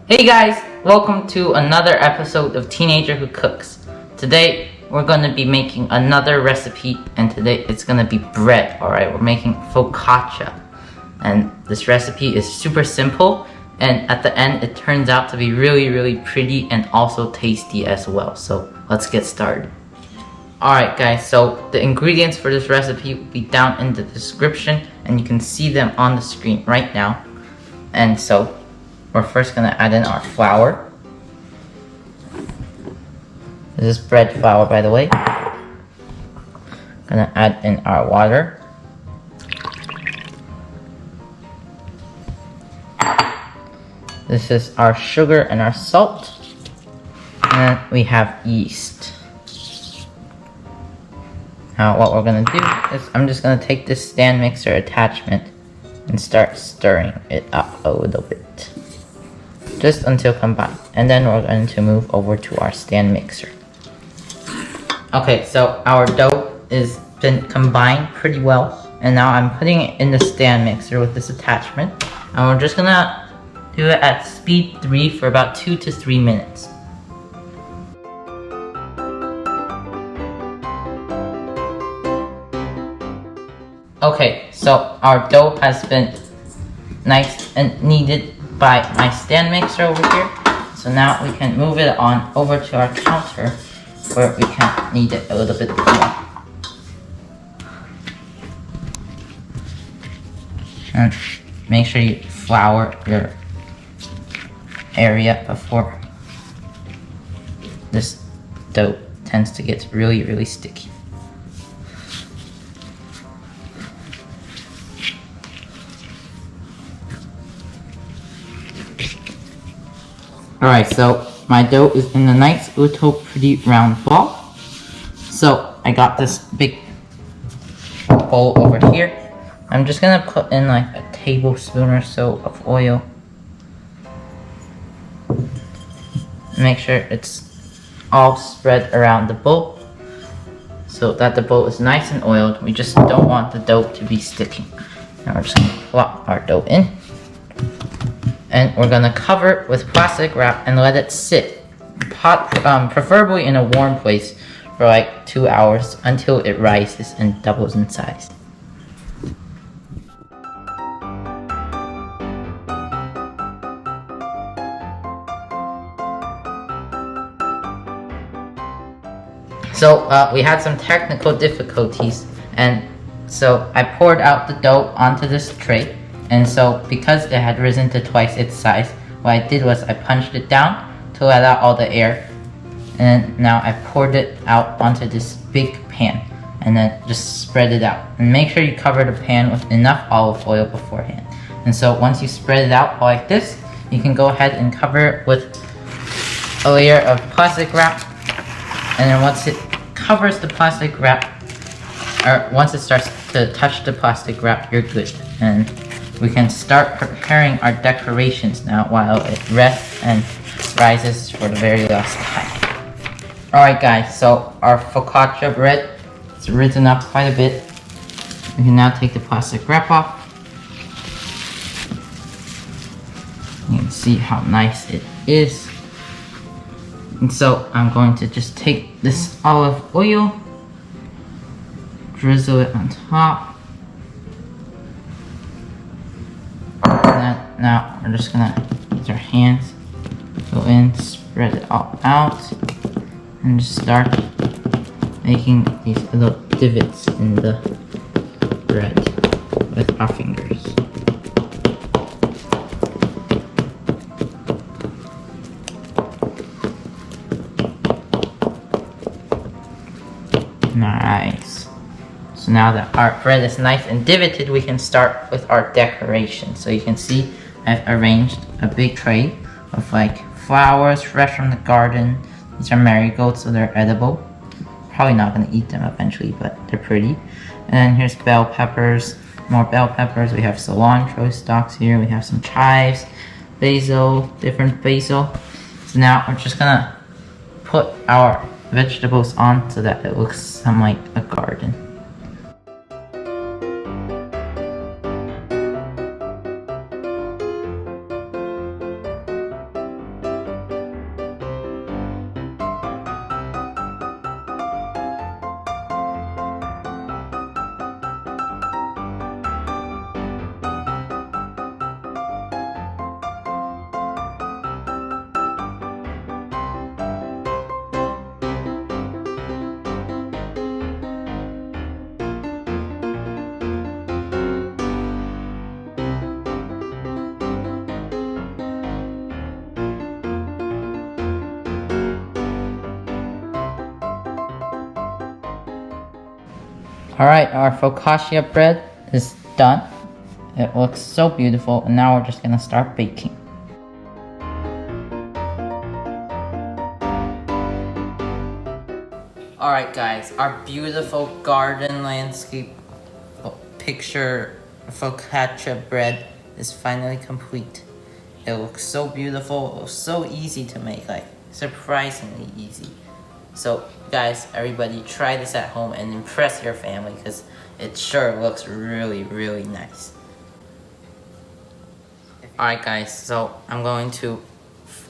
Hey guys, welcome to another episode of Teenager Who Cooks. Today we're going to be making another recipe, and today it's going to be bread. Alright, we're making focaccia, and this recipe is super simple, and at the end it turns out to be really pretty and also tasty as well. So let's get started. Alright guys, so the ingredients for this recipe will be down in the description, and you can see them on the screen right now. And so we're first going to add in our flour. This is bread flour, by the way. Gonna add in our water. This is our sugar and our salt. And then we have yeast. Now what we're gonna do is I'm just gonna take this stand mixer attachment and start stirring it up a little bit. Just until combined. And then we're going to move over to our stand mixer. Okay, so our dough has been combined pretty well. And now I'm putting it in the stand mixer with this attachment. And we're just gonna do it at speed 3 for about 2 to 3 minutes. Okay, so our dough has been nice and kneaded by my stand mixer over here. So now we can move it on over to our counter where we can knead it a little bit more. And make sure you flour your area before this dough tends to get really sticky. Alright, so my dough is in a nice little pretty round ball. So I got this big bowl over here. I'm just gonna put in like a tablespoon or so of oil. Make sure it's all spread around the bowl so that the bowl is nice and oiled. We just don't want the dough to be sticking. Now we're just gonna plop our dough in. And we're gonna cover it with plastic wrap and let it sit, preferably in a warm place, for like 2 hours until it rises and doubles in size. So we had some technical difficulties, and so I poured out the dough onto this tray. And so, because it had risen to twice its size, what I did was I punched it down to let out all the air. And now I poured it out onto this big pan. And then just spread it out. And make sure you cover the pan with enough olive oil beforehand. And so, once you spread it out like this, you can go ahead and cover it with a layer of plastic wrap. And then once it covers the plastic wrap, or once it starts to touch the plastic wrap, you're good. And we can start preparing our decorations now while it rests and rises for the very last time. Alright guys, so our focaccia bread is risen up quite a bit. We can now take the plastic wrap off. You can see how nice it is. And so I'm going to just take this olive oil, drizzle it on top. Now we're just gonna use our hands, go in, spread it all out, and just start making these little divots in the bread with our fingers. Nice. So now that our bread is nice and divoted, we can start with our decoration. So you can see I've arranged a big tray of like flowers fresh from the garden. These are marigolds, so they're edible. Probably not gonna eat them eventually, but they're pretty. And then here's bell peppers, more bell peppers. We have cilantro stalks here. We have some chives, basil, different basil. So now we're just gonna put our vegetables on so that it looks some like a garden. Alright, our focaccia bread is done. It looks so beautiful, and now we're just gonna start baking. Alright guys, our beautiful garden landscape picture focaccia bread is finally complete. It looks so beautiful, it was so easy to make, like surprisingly easy. So guys, everybody try this at home and impress your family because it sure looks really, really nice. Alright guys, so I'm going to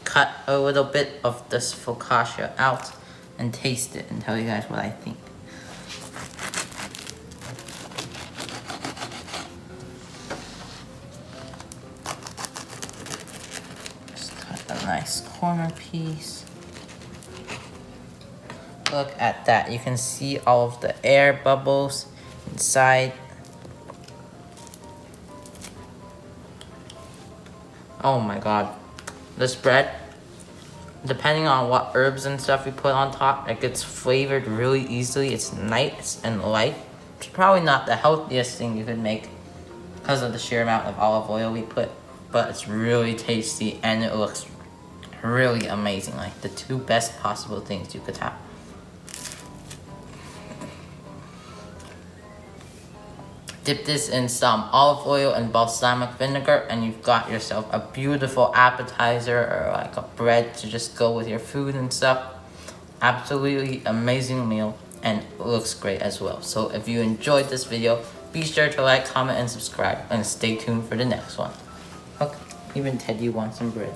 cut a little bit of this focaccia out and taste it and tell you guys what I think. Just cut a nice corner piece. Look at that, you can see all of the air bubbles inside. Oh my god, this bread, depending on what herbs and stuff you put on top, it gets flavored really easily. It's nice and light. It's probably not the healthiest thing you could make because of the sheer amount of olive oil we put, but it's really tasty and it looks really amazing. Like the two best possible things you could have. Dip this in some olive oil and balsamic vinegar and you've got yourself a beautiful appetizer or like a bread to just go with your food and stuff. Absolutely amazing meal and it looks great as well. So if you enjoyed this video, be sure to like, comment, and subscribe and stay tuned for the next one. Look, even Teddy wants some bread.